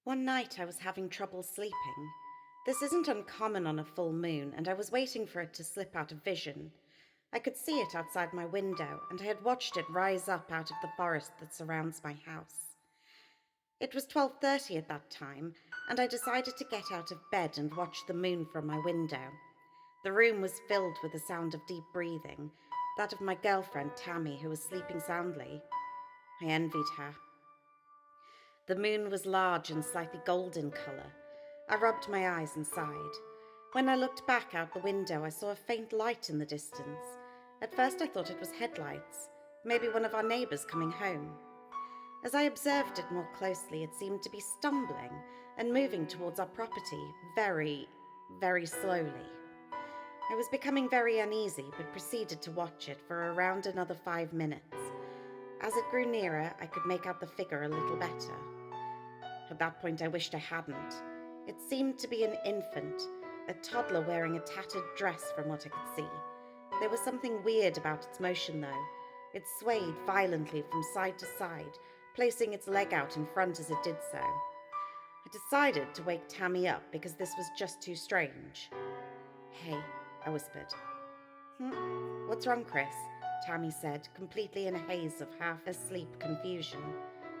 One night I was having trouble sleeping. This isn't uncommon on a full moon, and I was waiting for it to slip out of vision. I could see it outside my window, and I had watched it rise up out of the forest that surrounds my house. It was 12:30 at that time, and I decided to get out of bed and watch the moon from my window. The room was filled with the sound of deep breathing, that of my girlfriend Tammy, who was sleeping soundly. I envied her. The moon was large and slightly golden colour. I rubbed my eyes and sighed. When I looked back out the window, I saw a faint light in the distance. At first I thought it was headlights, maybe one of our neighbours coming home. As I observed it more closely, it seemed to be stumbling and moving towards our property very, very slowly. I was becoming very uneasy, but proceeded to watch it for around another 5 minutes. As it grew nearer, I could make out the figure a little better. At that point, I wished I hadn't. It seemed to be an infant, a toddler wearing a tattered dress from what I could see. There was something weird about its motion, though. It swayed violently from side to side, placing its leg out in front as it did so. I decided to wake Tammy up because this was just too strange. "Hey," I whispered. "What's wrong, Chris?" Tammy said, completely in a haze of half-asleep confusion.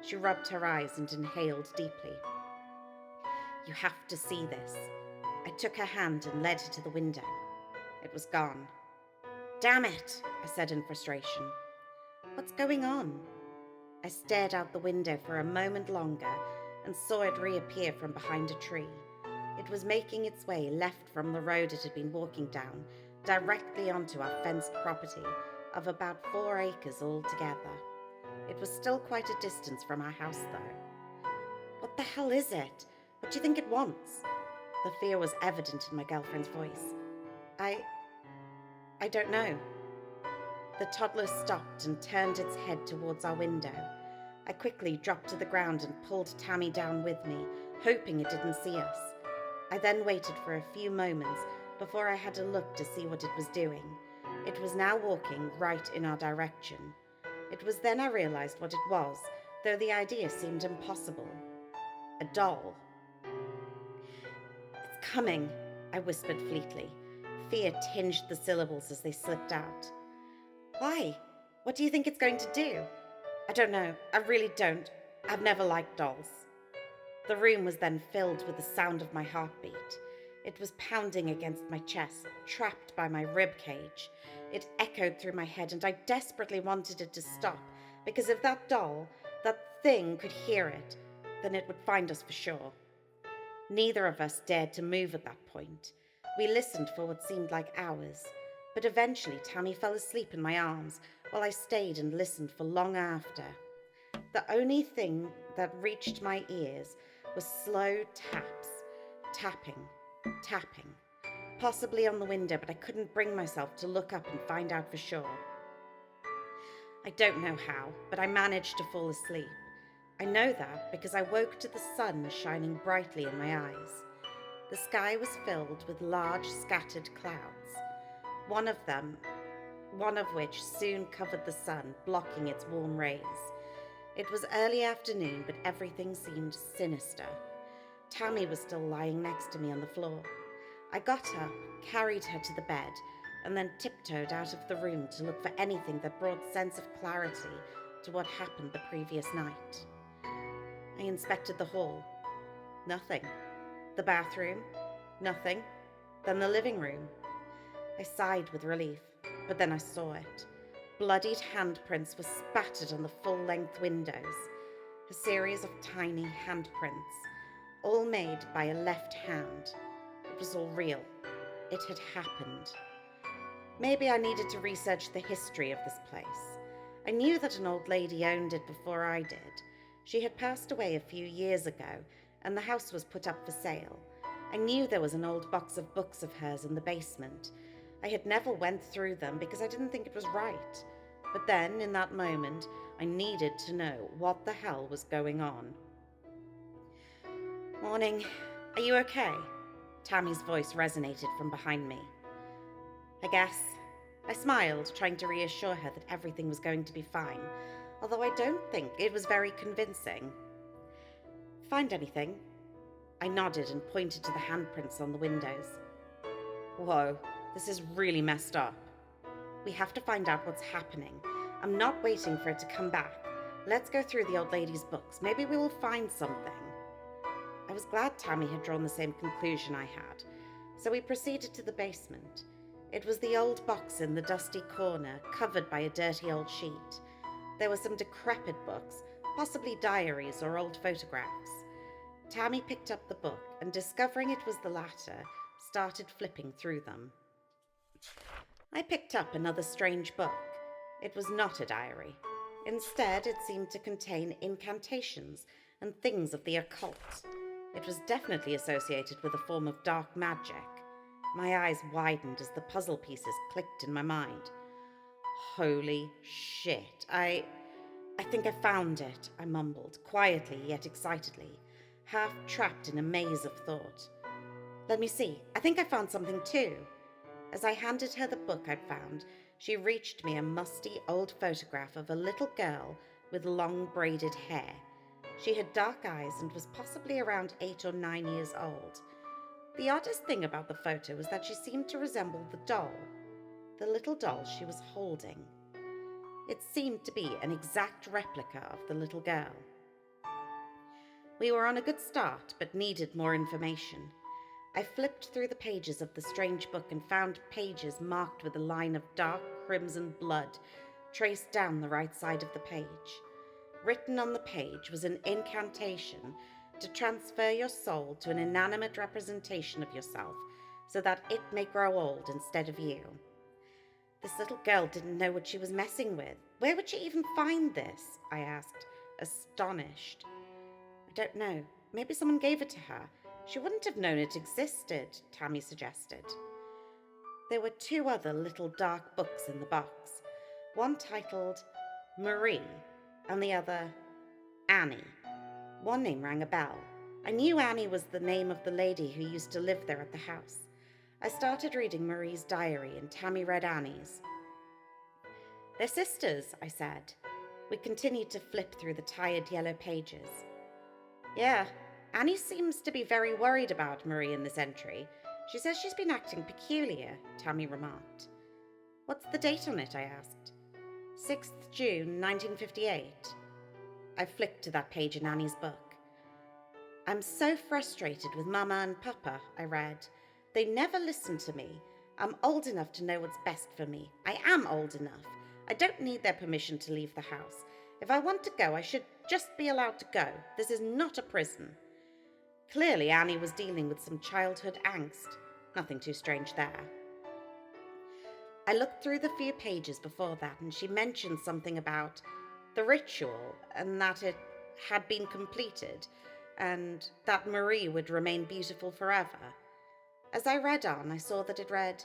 She rubbed her eyes and inhaled deeply. "You have to see this." I took her hand and led her to the window. It was gone. "Damn it," I said in frustration. "What's going on?" I stared out the window for a moment longer and saw it reappear from behind a tree. It was making its way left from the road it had been walking down, directly onto our fenced property of about 4 acres altogether. It was still quite a distance from our house, though. "What the hell is it? What do you think it wants?" The fear was evident in my girlfriend's voice. I I don't know." The toddler stopped and turned its head towards our window. I quickly dropped to the ground and pulled Tammy down with me, hoping it didn't see us. I then waited for a few moments before I had a look to see what it was doing. It was now walking right in our direction. It was then I realized what it was, though the idea seemed impossible. A doll. "It's coming," I whispered fleetly. Fear tinged the syllables as they slipped out. "Why? What do you think it's going to do?" "I don't know. I really don't. I've never liked dolls." The room was then filled with the sound of my heartbeat. It was pounding against my chest, trapped by my rib cage. It echoed through my head, and I desperately wanted it to stop, because if that doll, that thing, could hear it, then it would find us for sure. Neither of us dared to move at that point. We listened for what seemed like hours, but eventually Tammy fell asleep in my arms while I stayed and listened for long after. The only thing that reached my ears was slow taps, tapping, tapping, possibly on the window, but I couldn't bring myself to look up and find out for sure. I don't know how, but I managed to fall asleep. I know that because I woke to the sun shining brightly in my eyes. The sky was filled with large scattered clouds, one of them, one of which soon covered the sun, blocking its warm rays. It was early afternoon, but everything seemed sinister. Tammy was still lying next to me on the floor. I got up, carried her to the bed, and then tiptoed out of the room to look for anything that brought sense of clarity to what happened the previous night. I inspected the hall. Nothing. The bathroom. Nothing. Then the living room. I sighed with relief, but then I saw it. Bloodied handprints were spattered on the full-length windows. A series of tiny handprints, all made by a left hand. It was all real. It had happened. Maybe I needed to research the history of this place. I knew that an old lady owned it before I did. She had passed away a few years ago, and the house was put up for sale. I knew there was an old box of books of hers in the basement. I had never went through them because I didn't think it was right. But then, in that moment, I needed to know what the hell was going on. "Morning. Are you okay?" Tammy's voice resonated from behind me. "I guess." I smiled, trying to reassure her that everything was going to be fine, although I don't think it was very convincing. Find anything? I nodded and pointed to the handprints on the windows. Whoa, this is really messed up. We have to find out what's happening. I'm not waiting for it to come back. Let's go through the old lady's books. Maybe we will find something. I was glad Tammy had drawn the same conclusion I had, so we proceeded to the basement. It was the old box in the dusty corner, covered by a dirty old sheet. There were some decrepit books, possibly diaries or old photographs. Tammy picked up the book and, discovering it was the latter, started flipping through them. I picked up another strange book. It was not a diary. Instead, it seemed to contain incantations and things of the occult. It was definitely associated with a form of dark magic. My eyes widened as the puzzle pieces clicked in my mind. Holy shit. I think I found it, I mumbled, quietly yet excitedly, half trapped in a maze of thought. Let me see. I think I found something too. As I handed her the book I'd found, she reached me a musty old photograph of a little girl with long braided hair. She had dark eyes and was possibly around 8 or 9 years old. The oddest thing about the photo was that she seemed to resemble the doll, the little doll she was holding. It seemed to be an exact replica of the little girl. We were on a good start, but needed more information. I flipped through the pages of the strange book and found pages marked with a line of dark crimson blood traced down the right side of the page. Written on the page was an incantation to transfer your soul to an inanimate representation of yourself so that it may grow old instead of you. This little girl didn't know what she was messing with. Where would she even find this? I asked, astonished. I don't know. Maybe someone gave it to her. She wouldn't have known it existed, Tammy suggested. There were 2 other little dark books in the box, one titled Marie and the other Annie. One name rang a bell. I knew Annie was the name of the lady who used to live there at the house. I started reading Marie's diary and Tammy read Annie's. They're sisters, I said. We continued to flip through the tired yellow pages. Yeah, Annie seems to be very worried about Marie in this entry. She says she's been acting peculiar, Tammy remarked. What's the date on it? I asked. 6th June, 1958. I flicked to that page in Annie's book. I'm so frustrated with Mama and Papa, I read. They never listen to me. I'm old enough to know what's best for me. I am old enough. I don't need their permission to leave the house. If I want to go, I should just be allowed to go. This is not a prison. Clearly, Annie was dealing with some childhood angst. Nothing too strange there. I looked through the few pages before that, and she mentioned something about the ritual and that it had been completed and that Marie would remain beautiful forever. As I read on, I saw that it read,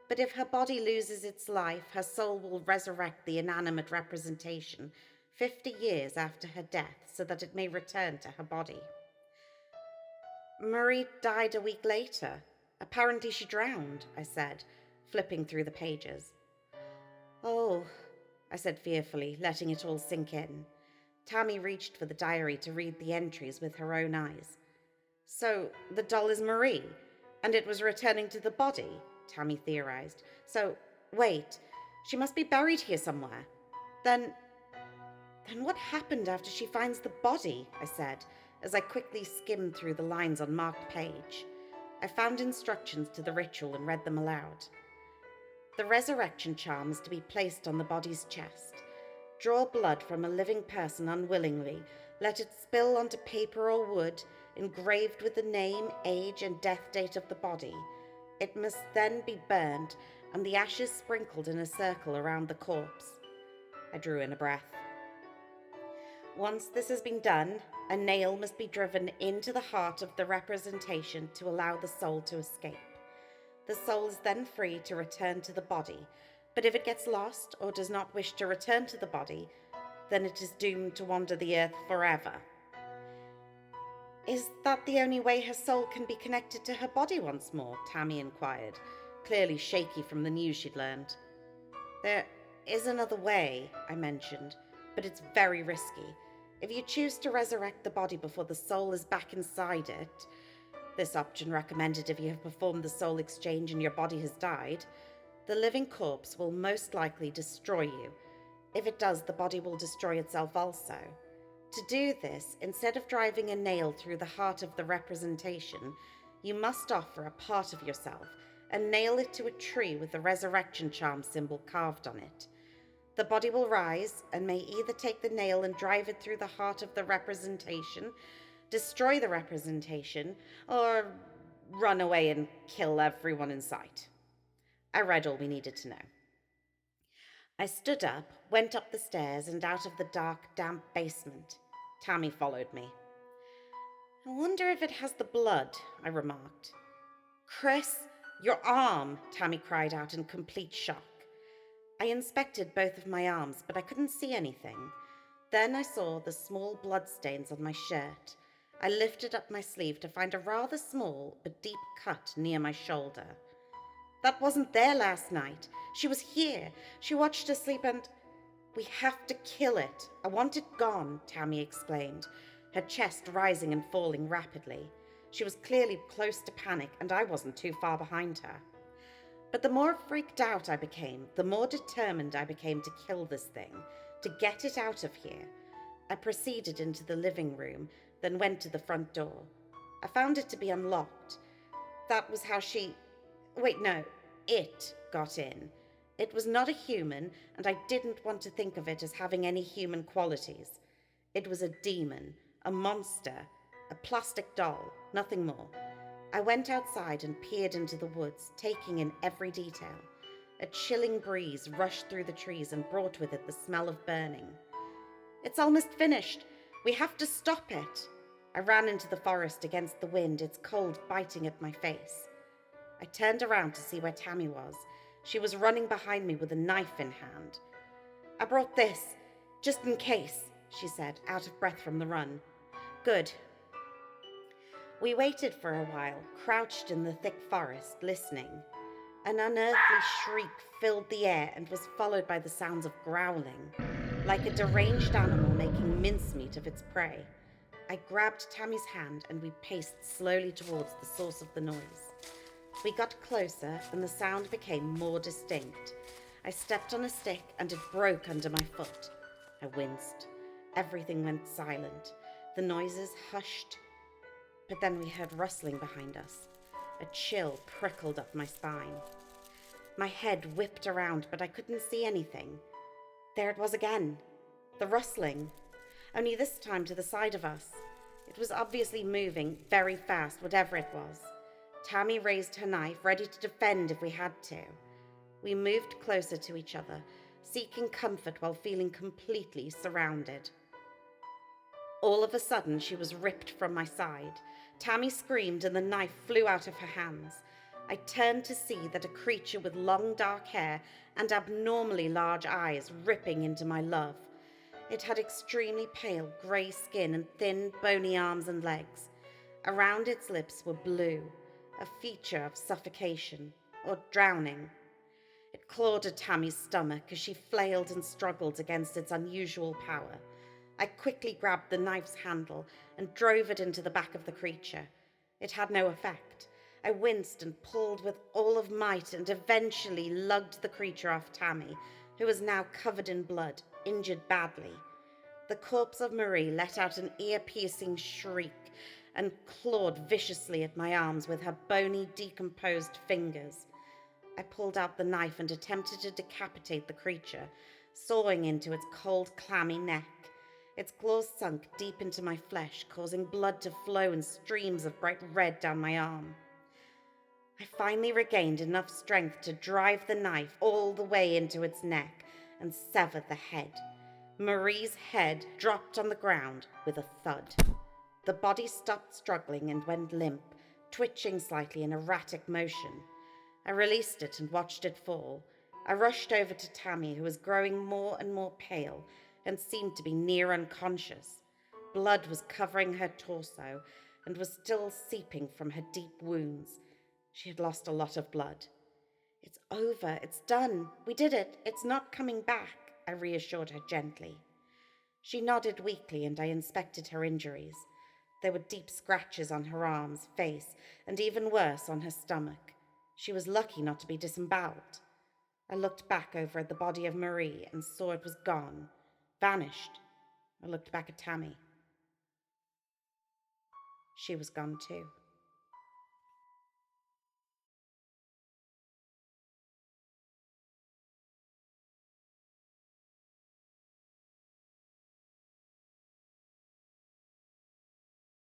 but if her body loses its life, her soul will resurrect the inanimate representation 50 years after her death so that it may return to her body. Marie died a week later. Apparently she drowned, I said, flipping through the pages. Oh, I said fearfully, letting it all sink in. Tammy reached for the diary to read the entries with her own eyes. So the doll is Marie, and it was returning to the body, Tammy theorized. So, wait, she must be buried here somewhere. Then what happened after she finds the body? I said, as I quickly skimmed through the lines on marked page. I found instructions to the ritual and read them aloud. The resurrection charm is to be placed on the body's chest. Draw blood from a living person unwillingly. Let it spill onto paper or wood, engraved with the name, age, and death date of the body. It must then be burned, and the ashes sprinkled in a circle around the corpse. I drew in a breath. Once this has been done, a nail must be driven into the heart of the representation to allow the soul to escape. The soul is then free to return to the body, but if it gets lost or does not wish to return to the body, then it is doomed to wander the earth forever. Is that the only way her soul can be connected to her body once more? Tammy inquired, clearly shaky from the news she'd learned. There is another way, I mentioned, but it's very risky. If you choose to resurrect the body before the soul is back inside it, this option recommended if you have performed the soul exchange and your body has died, the living corpse will most likely destroy you. If it does, the body will destroy itself also. To do this, instead of driving a nail through the heart of the representation, you must offer a part of yourself and nail it to a tree with the resurrection charm symbol carved on it. The body will rise and may either take the nail and drive it through the heart of the representation, destroy the representation, or run away and kill everyone in sight. I read all we needed to know. I stood up, went up the stairs, and out of the dark, damp basement. Tammy followed me. I wonder if it has the blood, I remarked. Chris, your arm, Tammy cried out in complete shock. I inspected both of my arms, but I couldn't see anything. Then I saw the small bloodstains on my shirt. I lifted up my sleeve to find a rather small but deep cut near my shoulder. That wasn't there last night. She was here. She watched us sleep and... We have to kill it. I want it gone, Tammy exclaimed, her chest rising and falling rapidly. She was clearly close to panic, and I wasn't too far behind her. But the more freaked out I became, the more determined I became to kill this thing, to get it out of here. I proceeded into the living room, then went to the front door. I found it to be unlocked. That was how it got in. It was not a human, and I didn't want to think of it as having any human qualities. It was a demon, a monster, a plastic doll, nothing more. I went outside and peered into the woods, taking in every detail. A chilling breeze rushed through the trees and brought with it the smell of burning. It's almost finished. We have to stop it. I ran into the forest against the wind, its cold biting at my face. I turned around to see where Tammy was. She was running behind me with a knife in hand. I brought this, just in case, she said, out of breath from the run. Good. We waited for a while, crouched in the thick forest, listening. An unearthly shriek filled the air and was followed by the sounds of growling, like a deranged animal making mincemeat of its prey. I grabbed Tammy's hand and we paced slowly towards the source of the noise. We got closer and the sound became more distinct. I stepped on a stick and it broke under my foot. I winced. Everything went silent. The noises hushed. But then we heard rustling behind us. A chill prickled up my spine. My head whipped around, but I couldn't see anything. There it was again. The rustling. Only this time to the side of us. It was obviously moving very fast, whatever it was. Tammy raised her knife, ready to defend if we had to. We moved closer to each other, seeking comfort while feeling completely surrounded. All of a sudden, she was ripped from my side. Tammy screamed and the knife flew out of her hands. I turned to see that a creature with long dark hair and abnormally large eyes ripping into my love. It had extremely pale grey skin and thin, bony arms and legs. Around its lips were blue, a feature of suffocation or drowning. It clawed at Tammy's stomach as she flailed and struggled against its unusual power. I quickly grabbed the knife's handle and drove it into the back of the creature. It had no effect. I winced and pulled with all of might and eventually lugged the creature off Tammy, who was now covered in blood, injured badly. The corpse of Marie let out an ear-piercing shriek and clawed viciously at my arms with her bony, decomposed fingers. I pulled out the knife and attempted to decapitate the creature, sawing into its cold, clammy neck. Its claws sunk deep into my flesh, causing blood to flow in streams of bright red down my arm. I finally regained enough strength to drive the knife all the way into its neck and sever the head. Marie's head dropped on the ground with a thud. The body stopped struggling and went limp, twitching slightly in erratic motion. I released it and watched it fall. I rushed over to Tammy, who was growing more and more pale and seemed to be near unconscious. Blood was covering her torso and was still seeping from her deep wounds. She had lost a lot of blood. It's over. It's done. We did it. It's not coming back, I reassured her gently. She nodded weakly, and I inspected her injuries. There were deep scratches on her arms, face, and even worse, on her stomach. She was lucky not to be disemboweled. I looked back over at the body of Marie and saw it was gone, vanished. I looked back at Tammy. She was gone too.